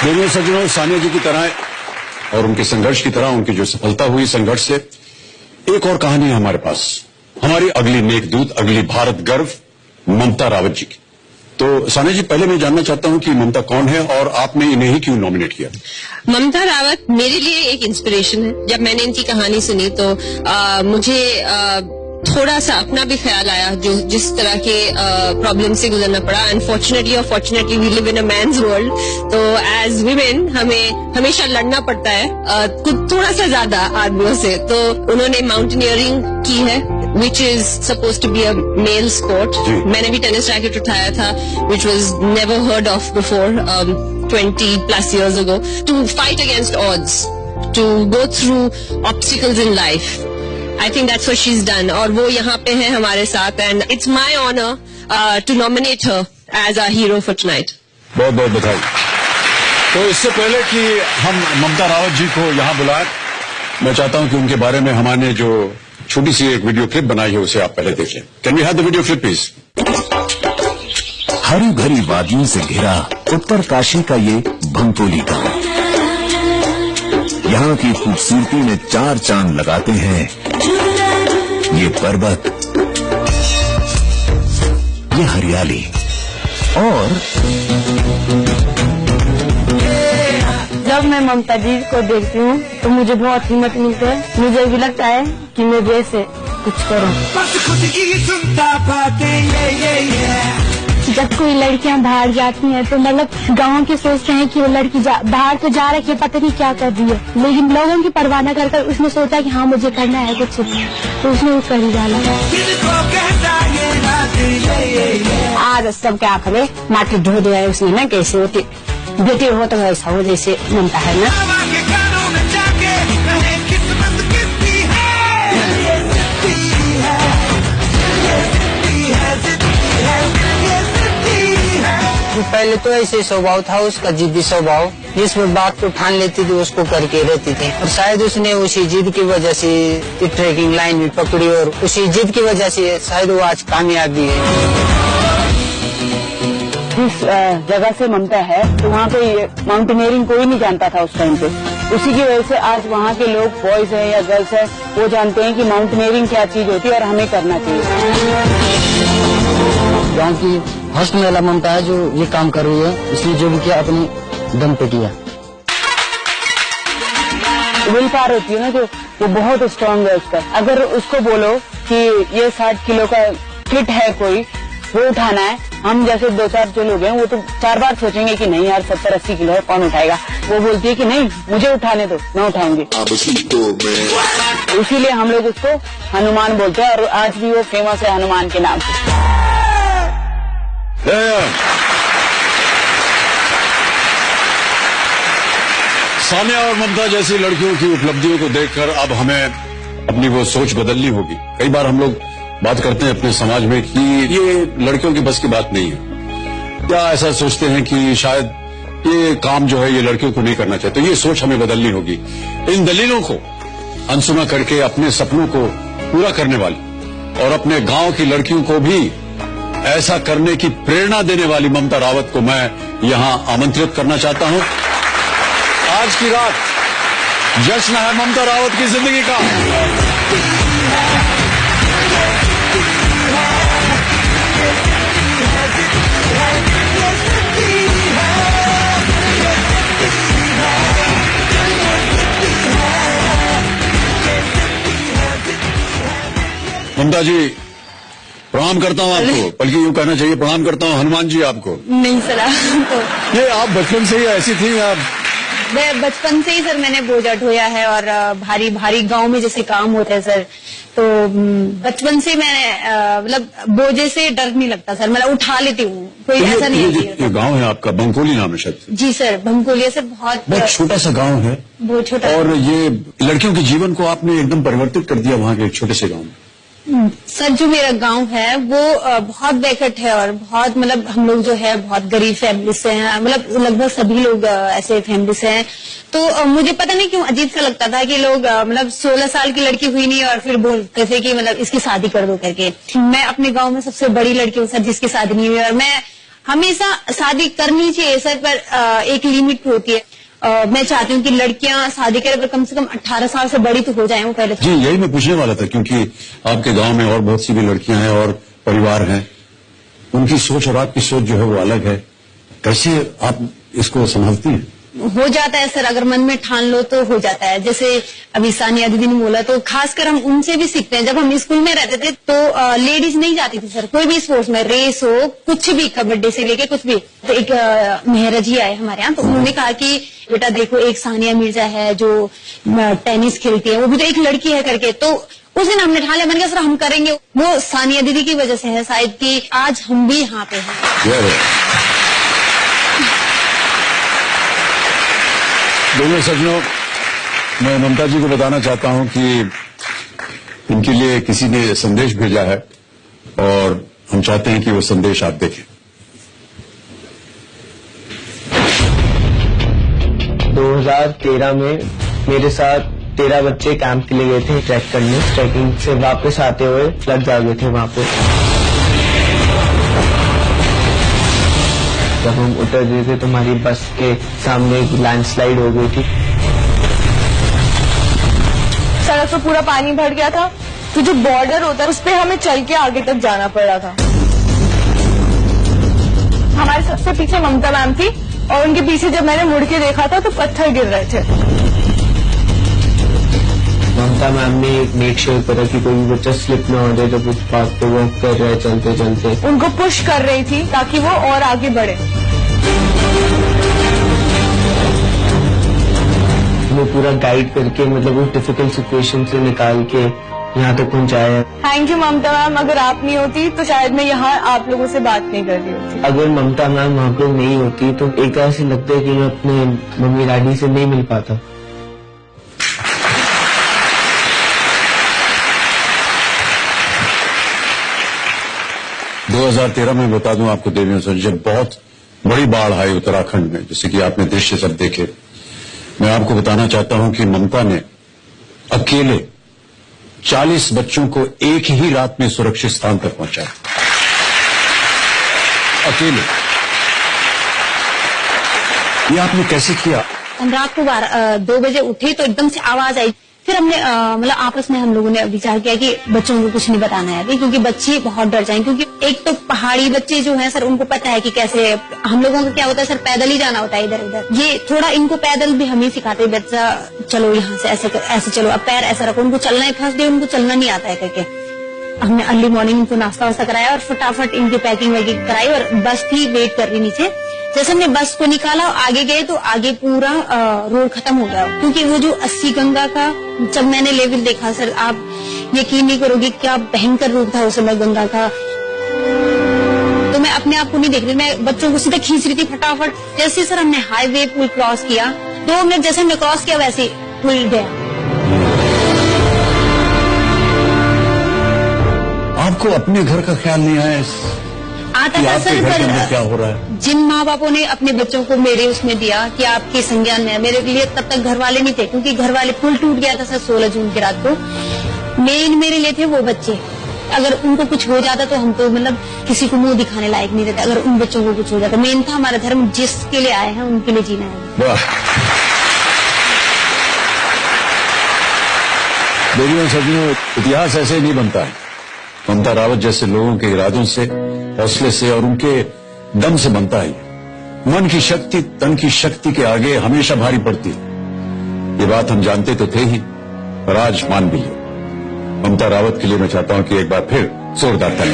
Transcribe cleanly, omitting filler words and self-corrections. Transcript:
दोनों सज्जनों, सानिया जी की तरह और उनके संघर्ष की तरह उनकी जो सफलता हुई संघर्ष से, एक और कहानी है हमारे पास, हमारी अगली मेघदूत, अगली भारत गर्व ममता रावत जी की। तो सानिया जी, पहले मैं जानना चाहता हूं कि ममता कौन है और आपने इन्हें ही क्यों नॉमिनेट किया? ममता रावत मेरे लिए एक इंस्पिरेशन है। जब मैंने इनकी कहानी सुनी तो मुझे थोड़ा सा अपना भी ख्याल आया, जो जिस तरह के प्रॉब्लम से गुजरना पड़ा। अनफॉर्चुनेटली और fortunately we live in a man's world, तो एज वीमेन हमें हमेशा लड़ना पड़ता है कुछ थोड़ा सा ज्यादा आदमियों से। तो उन्होंने माउंटेनियरिंग की है, which is supposed to be a male sport. मैंने भी टेनिस रैकेट उठाया था, which was never heard of before 20+ years ago. To fight against odds, to go through obstacles in life. I think that's what she's done. और वो यहाँ पे है हमारे साथ, and it's my honor to nominate her as our hero for tonight. बहुत बहुत बधाई। तो इससे पहले कि हम ममता रावत जी को यहाँ बुलाएं, मैं चाहता हूँ कि उनके बारे में हमारे जो छोटी सी एक वीडियो क्लिप बनाई है उसे आप पहले देखें। Can we have the video clip please? हरी भरी वादियों से घिरा उत्तरकाशी का ये भंकोली गांव, यहाँ की खूबसूरती में 4 चांद लगाते हैं ये पर्वत, ये हरियाली और जब मैं ममता जी को देखती हूँ तो मुझे बहुत हिम्मत मिलती है। मुझे भी लगता है कि मैं वैसे कुछ करूँ। जब कोई लड़कियां बाहर जाती हैं तो मतलब गांव के सोचते हैं कि वो लड़की बाहर तो जा रही है, पता नहीं क्या कर रही है, लेकिन लोगों की परवाह न कर उसने सोचा कि हाँ मुझे करना है कुछ, तो उसने वो कर ही डाला। आज सबके आंख में माटी ढो दिया है उसने ना, कैसे होती बेटी हो तो वैसा हो जैसे ममता है ना। पहले तो ऐसे स्वभाव था उसका, जिद्दी स्वभाव, जिसमें बात को ठान लेती थी उसको करके रहती थी। और शायद उसने उसी जिद की वजह से ट्रैकिंग लाइन भी पकड़ी और उसी जिद की वजह से शायद वो आज कामयाबी है। जिस जगह से ममता है तो वहाँ पे माउंटेनियरिंग कोई नहीं जानता था उस टाइम पे। उसी की वजह से आज वहाँ के लोग, बॉयज है या गर्ल्स है, वो जानते हैं कि माउंटेनियरिंग क्या चीज होती है और हमें करना चाहिए। गाँव की फर्स्ट महिला ममता है जो ये काम कर रही है, इसलिए जो भी किया अपनी दम पे किया। विल पावर होती है ना जो, वो बहुत स्ट्रांग है उसका। अगर उसको बोलो कि ये 60 किलो का किट है कोई, वो उठाना है, हम जैसे 2-4 जो लोग हैं वो तो 4 बार सोचेंगे कि नहीं यार 70-80 किलो है, कौन उठाएगा। वो बोलती है कि नहीं मुझे उठाने दो, मैं उठाऊंगी। इसीलिए हम लोग उसको हनुमान बोलते हैं और आज भी वो फेमस है हनुमान के नाम से। सानिया और ममता जैसी लड़कियों की उपलब्धियों को देखकर अब हमें अपनी वो सोच बदलनी होगी। कई बार हम लोग बात करते हैं अपने समाज में कि ये लड़कियों की बस की बात नहीं है, क्या ऐसा सोचते हैं कि शायद ये काम जो है ये लड़कियों को नहीं करना चाहिए। तो ये सोच हमें बदलनी होगी। इन दलीलों को अनसुना करके अपने सपनों को पूरा करने वाली और अपने गांव की लड़कियों को भी ऐसा करने की प्रेरणा देने वाली ममता रावत को मैं यहां आमंत्रित करना चाहता हूं। आज की रात जश्न है ममता रावत की जिंदगी का। ममता जी, प्रणाम करता हूँ आपको, बल्कि यूँ कहना चाहिए प्रणाम करता हूँ हनुमान जी आपको। नहीं सर, तो ये आप बचपन से ही ऐसी थी? आप मैं बचपन से ही सर मैंने बोझा ढोया है और भारी भारी गांव में जैसे काम होता है सर, तो बचपन से मैं मतलब बोझे से डर नहीं लगता सर, मतलब उठा लेती हूँ, कोई तो ऐसा नहीं है। ये गांव है आपका, भंकोली नाम है शायद? जी सर, भंकोली सर, बहुत छोटा सा गांव है, बहुत छोटा। और ये लड़कियों के जीवन को आपने एकदम परिवर्तित कर दिया वहाँ के एक छोटे से गाँव में। सर जो मेरा गांव है वो बहुत बैकवर्ड है और बहुत मतलब हम लोग जो है बहुत गरीब फैमिली से हैं, मतलब लगभग सभी लोग ऐसे फैमिली से हैं। तो मुझे पता नहीं क्यों अजीब सा लगता था कि लोग मतलब 16 साल की लड़की हुई नहीं और फिर बोलते थे कि मतलब इसकी शादी कर दो करके। मैं अपने गांव में सबसे बड़ी लड़की हूँ सर जिसकी शादी नहीं हुई, और मैं हमेशा शादी करनी चाहिए सर, पर एक लिमिट होती है। मैं चाहती हूँ कि लड़कियां शादी करें पर कम से कम 18 साल से बड़ी तो हो जाए वो पहले। जी यही मैं पूछने वाला था, क्योंकि आपके गांव में और बहुत सी भी लड़कियां हैं और परिवार हैं, उनकी सोच और आपकी सोच जो है वो अलग है। कैसे आप इसको संभालती हैं? हो जाता है सर, अगर मन में ठान लो तो हो जाता है। जैसे अभी सानिया दीदी ने बोला, तो खासकर हम उनसे भी सीखते हैं। जब हम स्कूल में रहते थे तो लेडीज नहीं जाती थी सर, कोई भी स्पोर्ट्स में, रेस हो, कुछ भी, कबड्डी से लेके कुछ भी। तो एक मेहरा जी आए हमारे यहाँ, तो उन्होंने कहा कि बेटा देखो, एक सानिया मिर्जा है जो टेनिस खेलती है, वो भी तो एक लड़की है करके। तो उस दिन हमने ठान लिया, मैंने कहा सर हम करेंगे। वो सानिया दीदी की वजह से है शायद कि आज हम भी यहाँ पे हैं। दोनों सज्जनों, मैं ममता जी को बताना चाहता हूं कि इनके लिए किसी ने संदेश भेजा है और हम चाहते हैं कि वो संदेश आप देखें। 2013 में मेरे साथ 13 बच्चे कैंप के लिए गए थे ट्रैक करने। ट्रैकिंग से वापस आते हुए लग जा गए थे वहां पे। जब हम उतर रहे थे तो हमारी बस के सामने एक लैंडस्लाइड हो गई थी। सड़क पर पूरा पानी भर गया था, तो जो बॉर्डर होता है उस पे हमें चल के आगे तक जाना पड़ रहा था। हमारे सबसे पीछे ममता मैम थी और उनके पीछे जब मैंने मुड़ के देखा था तो पत्थर गिर रहे थे। ममता मैम ने मेक श्योर करा कि कोई भी बच्चा स्लिप न हो जाए जब उस पाथ पे वॉक कर रहे चलते चलते। उनको पुश कर रही थी ताकि वो और आगे बढ़े। वो पूरा गाइड करके, मतलब उस डिफिकल्ट सिचुएशन से निकाल के यहाँ तक पहुँचाया। थैंक यू ममता मैम, अगर आप नहीं होती तो शायद मैं यहाँ आप लोगों से बात नहीं कर रही होती। अगर ममता मैम वहाँ पे नहीं होती तो एक तरह से लगता है कि मैं अपने मम्मी डैडी से नहीं मिल पाता। दो 2013 में बता दूं आपको देवियों से, जब बहुत बड़ी बाढ़ आई उत्तराखंड में, जैसे कि आपने दृश्य सब देखे, मैं आपको बताना चाहता हूं कि ममता ने अकेले 40 बच्चों को एक ही रात में सुरक्षित स्थान तक पहुंचाया, अकेले। ये आपने कैसे किया? हम रात को 2 बजे उठे तो एकदम से आवाज आई। फिर हमने मतलब आपस में हम लोगों ने विचार किया कि बच्चों को कुछ नहीं बताना है अभी, क्योंकि बच्चे बहुत डर जाएंगे। क्योंकि एक तो पहाड़ी बच्चे जो हैं सर, उनको पता है कि कैसे, हम लोगों का क्या होता है सर, पैदल ही जाना होता है इधर उधर। ये थोड़ा इनको पैदल भी हम ही सिखाते, बच्चा चलो यहाँ से ऐसे चलो, अब पैर ऐसा रखो। उनको चलना है, फर्स्ट डे उनको चलना नहीं आता है करके हमने अर्ली मॉर्निंग इनको नाश्ता वास्ता कराया और फटाफट इनकी पैकिंग वैकिंग कराई और बस थी वेट कर रही नीचे। जैसे हमने बस को निकाला और आगे गए तो आगे पूरा रोड खत्म हो गया, क्योंकि वो जो 80 गंगा का जब मैंने लेवल देखा सर, आप यकीन नहीं करोगे क्या भयंकर रूप था उस समय गंगा का। तो मैं अपने आप को नहीं देख रही, मैं बच्चों को सीधा खींच रही थी फटाफट। जैसे सर हमने हाईवे पुल क्रॉस किया, 2 मिनट जैसे हमने क्रॉस किया वैसे पुल गया। आपको अपने घर का ख्याल नहीं आया आता कि था आपके सर, घर के अंदर पर क्या हो रहा है? जिन माँ बापों ने अपने बच्चों को मेरे उसमें दिया कि आपके संज्ञान में, मेरे लिए तब तक घर वाले नहीं थे, क्योंकि घर वाले पुल टूट गया था सर 16 जून की रात को। मेन मेरे लिए थे वो बच्चे। अगर उनको कुछ हो जाता तो हम तो मतलब किसी को मुंह दिखाने लायक नहीं रहते। अगर उन बच्चों को कुछ हो जाता, मेन था हमारा धर्म, जिसके लिए आए हैं उनके लिए जीना है। वाह, देवियों सज्जनों, इतिहास ऐसे ही नहीं बनता है। ममता रावत जैसे लोगों के इरादों से, हौसले से और उनके दम से बनता है। मन की शक्ति तन की शक्ति के आगे हमेशा भारी पड़ती है। ये बात हम जानते तो थे ही, पर आज मान भी लिया। ममता रावत के लिए मैं चाहता हूं कि एक बार फिर जोरदार तालियां।